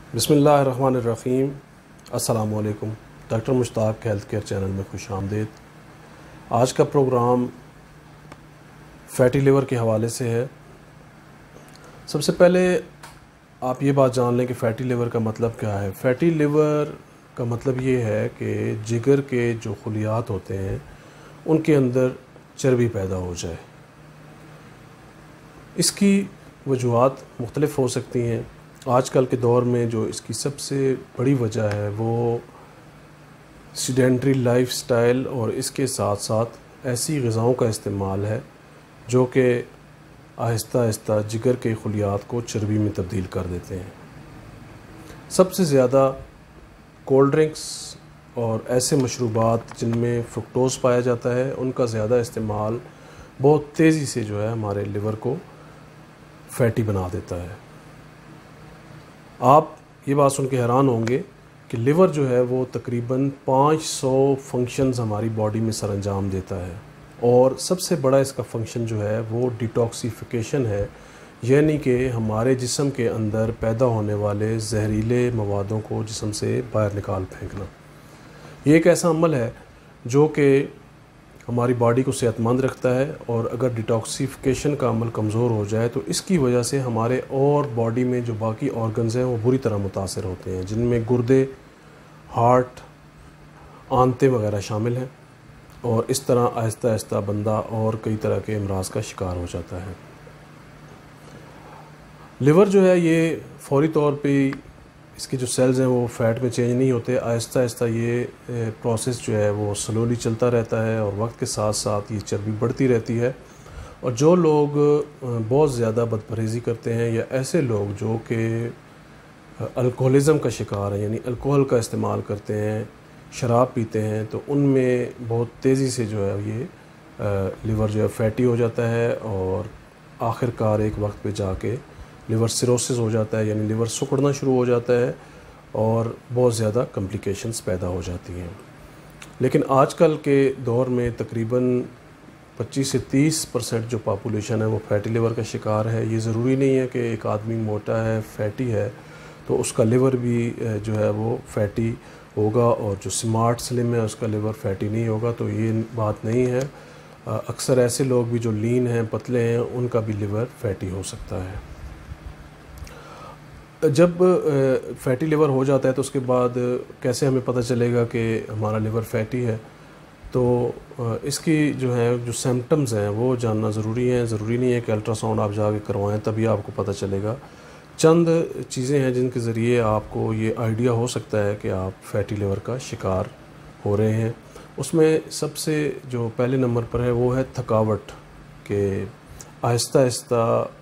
बिस्मिल्लाहिर्रहमानिर्रहीम। अस्सलाम वालेकुम। Doctor Mushtaq health care channel में खुश आमदीद। आज का प्रोग्राम फ़ैटी लिवर के हवाले से है। सबसे पहले आप ये बात जान लें कि फ़ैटी लिवर का मतलब क्या है। फ़ैटी लिवर का मतलब ये है कि जिगर के जो खुलियात होते हैं उनके अंदर चर्बी पैदा हो जाए। इसकी वजूहात मुख्तलिफ़ हो सकती हैं। आजकल के दौर में जो इसकी सबसे बड़ी वजह है वो सीडेंट्री लाइफस्टाइल और इसके साथ साथ ऐसी ग़िज़ाओं का इस्तेमाल है जो कि आहिस्ता आहिस्ता जिगर के खुलियात को चर्बी में तब्दील कर देते हैं। सबसे ज़्यादा कोल्ड ड्रिंक्स और ऐसे मशरूबात जिनमें फ्रुक्टोज़ पाया जाता है उनका ज़्यादा इस्तेमाल बहुत तेज़ी से जो है हमारे लिवर को फ़ैटी बना देता है। आप ये बात सुन के हैरान होंगे कि लिवर जो है वो तकरीबन 500 फंक्शंस हमारी बॉडी में सरअंजाम देता है और सबसे बड़ा इसका फंक्शन जो है वो डिटॉक्सिफिकेशन है, यानी कि हमारे जिस्म के अंदर पैदा होने वाले जहरीले मवादों को जिस्म से बाहर निकाल फेंकना। ये एक ऐसा अमल है जो कि हमारी बॉडी को सेहतमंद रखता है और अगर डिटॉक्सिफिकेशन का अमल कमज़ोर हो जाए तो इसकी वजह से हमारे और बॉडी में जो बाकी ऑर्गन्स हैं वो बुरी तरह मुतासर होते हैं, जिनमें गुर्दे, हार्ट, आंतें वगैरह शामिल हैं और इस तरह आहिस्ता आहिस्ता बंदा और कई तरह के अमराज का शिकार हो जाता है। लिवर जो है ये फौरी तौर पे इसके जो सेल्स हैं वो फ़ैट में चेंज नहीं होते। आहिस्ता आहिस्ता ये प्रोसेस जो है वो स्लोली चलता रहता है और वक्त के साथ साथ ये चर्बी बढ़ती रहती है। और जो लोग बहुत ज़्यादा बदपरहेज़ी करते हैं या ऐसे लोग जो कि अल्कोहलिज़म का शिकार है, यानी अल्कोहल का इस्तेमाल करते हैं, शराब पीते हैं, तो उनमें बहुत तेज़ी से जो है ये लिवर जो है फ़ैटी हो जाता है और आखिरकार एक वक्त पे जाके लिवर सिरोसिस हो जाता है, यानी लिवर सिकुड़ना शुरू हो जाता है और बहुत ज़्यादा कॉम्प्लिकेशंस पैदा हो जाती हैं। लेकिन आजकल के दौर में तकरीबन 25 से 30% जो पॉपुलेशन है वो फ़ैटी लिवर का शिकार है। ये ज़रूरी नहीं है कि एक आदमी मोटा है, फ़ैटी है तो उसका लिवर भी जो है वो फ़ैटी होगा और जो स्मार्ट स्लिम है उसका लिवर फ़ैटी नहीं होगा, तो ये बात नहीं है। अक्सर ऐसे लोग भी जो लीन हैं, पतले हैं, उनका भी लिवर फ़ैटी हो सकता है। जब फ़ैटी लिवर हो जाता है तो उसके बाद कैसे हमें पता चलेगा कि हमारा लिवर फ़ैटी है, तो इसकी जो है जो सिम्पटम्स हैं वो जानना ज़रूरी है। ज़रूरी नहीं है कि अल्ट्रासाउंड आप जाके करवाएं तभी आपको पता चलेगा। चंद चीज़ें हैं जिनके ज़रिए आपको ये आइडिया हो सकता है कि आप फ़ैटी लिवर का शिकार हो रहे हैं। उसमें सबसे जो पहले नंबर पर है वो है थकावट, कि आहिस्ता आहिस्ता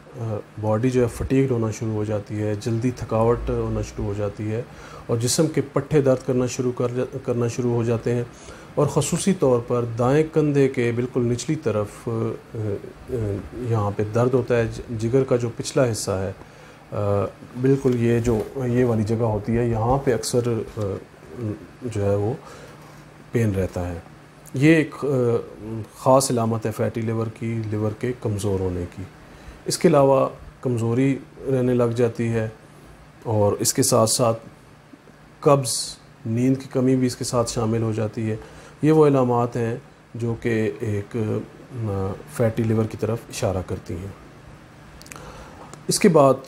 बॉडी जो है फटीग्ड होना शुरू हो जाती है, जल्दी थकावट होना शुरू हो जाती है और जिस्म के पट्टे दर्द करना शुरू हो जाते हैं और ख़ुसूसी तौर पर दाएं कंधे के बिल्कुल निचली तरफ यहाँ पे दर्द होता है। जिगर का जो पिछला हिस्सा है बिल्कुल ये वाली जगह होती है, यहाँ पे अक्सर जो है वो पेन रहता है। ये एक ख़ास इलामत है फ़ैटी लिवर की, लिवर के कमज़ोर होने की। इसके अलावा कमज़ोरी रहने लग जाती है और इसके साथ साथ कब्ज़, नींद की कमी भी इसके साथ शामिल हो जाती है। ये वो इलामात हैं जो कि एक फ़ैटी लिवर की तरफ इशारा करती हैं। इसके बाद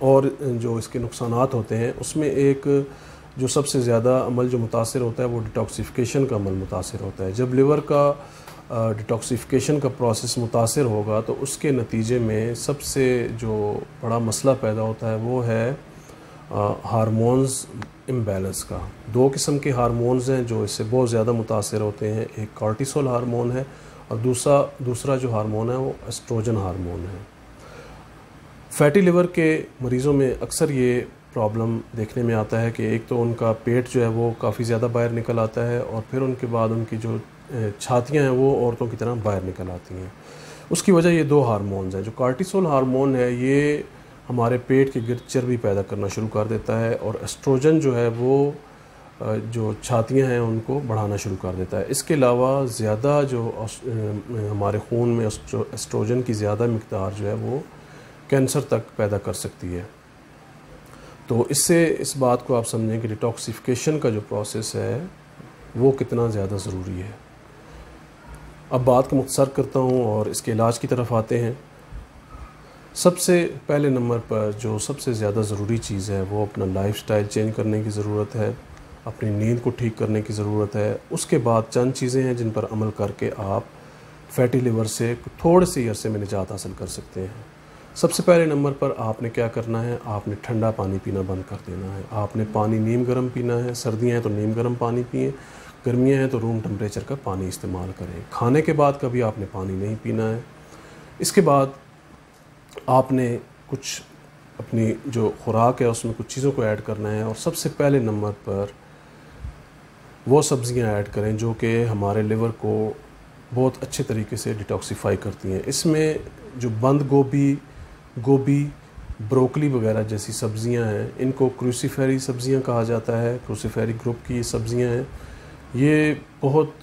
और जो इसके नुकसानात होते हैं उसमें एक जो सबसे ज़्यादा अमल जो मुतासिर होता है वो डिटॉक्सिफिकेशन का अमल मुतासिर होता है। जब लिवर का डिटॉक्सिफिकेशन का प्रोसेस मुतासिर होगा तो उसके नतीजे में सबसे जो बड़ा मसला पैदा होता है वो है हार्मोन्स इम्बैलेंस का। दो किस्म के हार्मोन्स हैं जो इससे बहुत ज़्यादा मुतासिर होते हैं। एक कॉर्टिसोल हार्मोन है और दूसरा जो हार्मोन है वो एस्ट्रोजन हार्मोन है। फ़ैटी लिवर के मरीज़ों में अक्सर ये प्रॉब्लम देखने में आता है कि एक तो उनका पेट जो है वो काफ़ी ज़्यादा बाहर निकल आता है और फिर उनके बाद उनकी जो छातियाँ हैं वो औरतों की तरह बाहर निकल आती हैं। उसकी वजह ये दो हार्मोन्स हैं। जो कॉर्टिसोल हार्मोन है ये हमारे पेट के गिर्द चर्बी पैदा करना शुरू कर देता है और एस्ट्रोजन जो है वो जो छातियाँ हैं उनको बढ़ाना शुरू कर देता है। इसके अलावा ज़्यादा जो हमारे खून में एस्ट्रोजन की ज़्यादा मिक़दार जो है वो कैंसर तक पैदा कर सकती है। तो इससे इस बात को आप समझें कि डिटॉक्सिफिकेशन का जो प्रोसेस है वो कितना ज़्यादा ज़रूरी है। अब बात को मुख्तसर करता हूँ और इसके इलाज की तरफ आते हैं। सबसे पहले नंबर पर जो सबसे ज़्यादा ज़रूरी चीज़ है वो अपना लाइफस्टाइल चेंज करने की ज़रूरत है, अपनी नींद को ठीक करने की ज़रूरत है। उसके बाद चंद चीज़ें हैं जिन पर अमल करके आप फैटी लिवर से थोड़े से अरसे में निजात हासिल कर सकते हैं। सबसे पहले नंबर पर आपने क्या करना है, आपने ठंडा पानी पीना बंद कर देना है। आपने पानी नीम गर्म पीना है। सर्दियाँ हैं तो नीम गर्म पानी पिएँ, गर्मियाँ हैं तो रूम टेम्परेचर का पानी इस्तेमाल करें। खाने के बाद कभी आपने पानी नहीं पीना है। इसके बाद आपने कुछ अपनी जो खुराक है उसमें कुछ चीज़ों को ऐड करना है और सबसे पहले नंबर पर वो सब्ज़ियां ऐड करें जो कि हमारे लिवर को बहुत अच्छे तरीके से डिटॉक्सिफाई करती हैं। इसमें जो बंद गोभी, ब्रोकली वगैरह जैसी सब्ज़ियां हैं, इनको क्रूसीफेरी सब्ज़ियां कहा जाता है। क्रूसीफेरी ग्रुप की सब्ज़ियां हैं, ये बहुत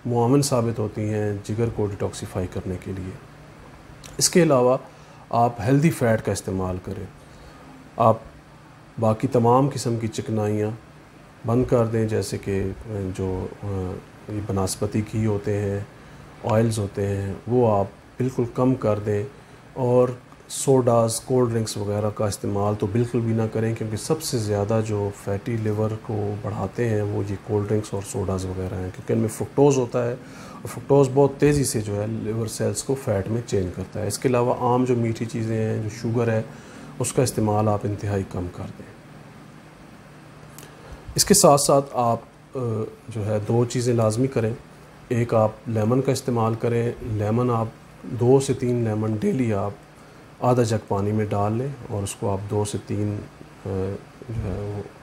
मुआवन साबित होती हैं जिगर को डिटॉक्सिफाई करने के लिए। इसके अलावा आप हेल्दी फ़ैट का इस्तेमाल करें। आप बाकी तमाम किस्म की चिकनाइयाँ बंद कर दें, जैसे कि जो ये बनस्पति घी होते हैं, ऑयल्स होते हैं, वो आप बिल्कुल कम कर दें। और सोडास, कोल्ड ड्रिंक्स वगैरह का इस्तेमाल तो बिल्कुल भी ना करें, क्योंकि सबसे ज़्यादा जो फैटी लिवर को बढ़ाते हैं वो ये कोल्ड ड्रिंक्स और सोडास वगैरह हैं, क्योंकि इनमें फ्रुक्टोज़ होता है और फ्रुक्टोज़ बहुत तेज़ी से जो है लिवर सेल्स को फ़ैट में चेंज करता है। इसके अलावा आम जो मीठी चीज़ें हैं, जो शुगर है, उसका इस्तेमाल आप इंतहाई कम कर दें। इसके साथ साथ आप जो है 2 चीज़ें लाजमी करें। एक, आप लेमन का इस्तेमाल करें। लेमन आप 2 से 3 लेमन डेली आप आधा जग पानी में डाल लें और उसको आप 2 से 3 जो है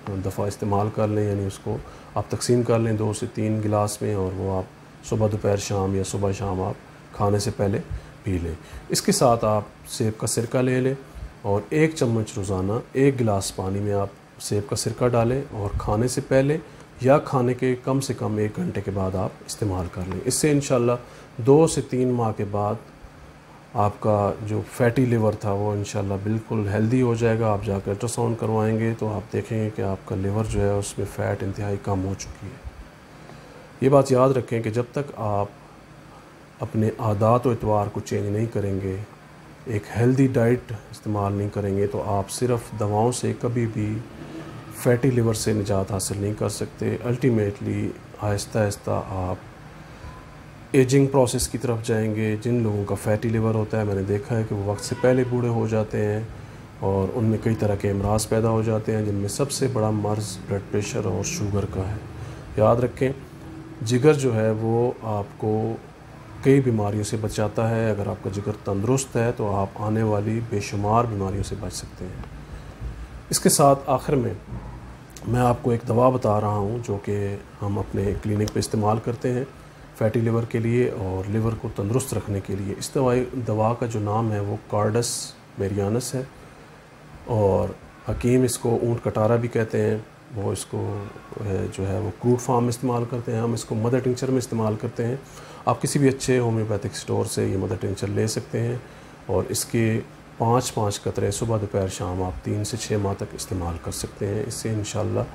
वो दफ़ा इस्तेमाल कर लें, यानी उसको आप तकसीम कर लें 2 से 3 गिलास में, और वो आप सुबह दोपहर शाम या सुबह शाम आप खाने से पहले पी लें। इसके साथ आप सेब का सिरका ले लें और 1 चम्मच रोज़ाना 1 गिलास पानी में आप सेब का सिरका डालें और खाने से पहले या खाने के कम से कम 1 घंटे के बाद आप इस्तेमाल कर लें। इससे इंशाल्लाह 2 से 3 माह के बाद आपका जो फैटी लिवर था वो इंशाल्लाह बिल्कुल हेल्दी हो जाएगा। आप जाकर अल्ट्रासाउंड करवाएंगे तो आप देखेंगे कि आपका लिवर जो है उसमें फ़ैट इंतहाई कम हो चुकी है। ये बात याद रखें कि जब तक आप अपने आदात व इतवार को चेंज नहीं करेंगे, एक हेल्दी डाइट इस्तेमाल नहीं करेंगे, तो आप सिर्फ़ दवाओं से कभी भी फैटी लिवर से निजात हासिल नहीं कर सकते। अल्टीमेटली आहिस्ता आहिस्ता आप एजिंग प्रोसेस की तरफ जाएंगे। जिन लोगों का फैटी लिवर होता है, मैंने देखा है कि वो वक्त से पहले बूढ़े हो जाते हैं और उनमें कई तरह के अमराज पैदा हो जाते हैं, जिनमें सबसे बड़ा मर्ज़ ब्लड प्रेशर और शुगर का है। याद रखें, जिगर जो है वो आपको कई बीमारियों से बचाता है। अगर आपका जिगर तंदुरुस्त है तो आप आने वाली बेशुमार बीमारियों से बच सकते हैं। इसके साथ आखिर में मैं आपको एक दवा बता रहा हूँ जो कि हम अपने क्लिनिक पे इस्तेमाल करते हैं फ़ैटी लिवर के लिए और लिवर को तंदुरुस्त रखने के लिए। इस दवा का जो नाम है वो कार्डस मेरियानस है और हकीम इसको ऊँट कटारा भी कहते हैं। वो इसको जो है वो क्रूड फार्म में इस्तेमाल करते हैं, हम इसको मदर टिंचर में इस्तेमाल करते हैं। आप किसी भी अच्छे होम्योपैथिक स्टोर से ये मदर टिंचर ले सकते हैं और इसके 5-5 कतरे सुबह दोपहर शाम आप 3 से 6 माह तक इस्तेमाल कर सकते हैं। इससे इंशाल्लाह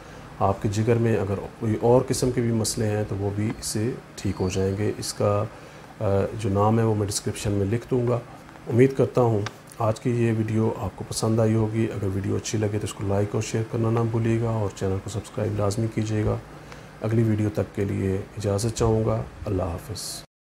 आपके जिगर में अगर कोई और किस्म के भी मसले हैं तो वो भी इससे ठीक हो जाएंगे। इसका जो नाम है वो मैं डिस्क्रिप्शन में लिख दूँगा। उम्मीद करता हूँ आज की ये वीडियो आपको पसंद आई होगी। अगर वीडियो अच्छी लगे तो इसको लाइक और शेयर करना ना भूलिएगा और चैनल को सब्सक्राइब लाजमी कीजिएगा। अगली वीडियो तक के लिए इजाज़त चाहूँगा। अल्लाह हाफ़िज़।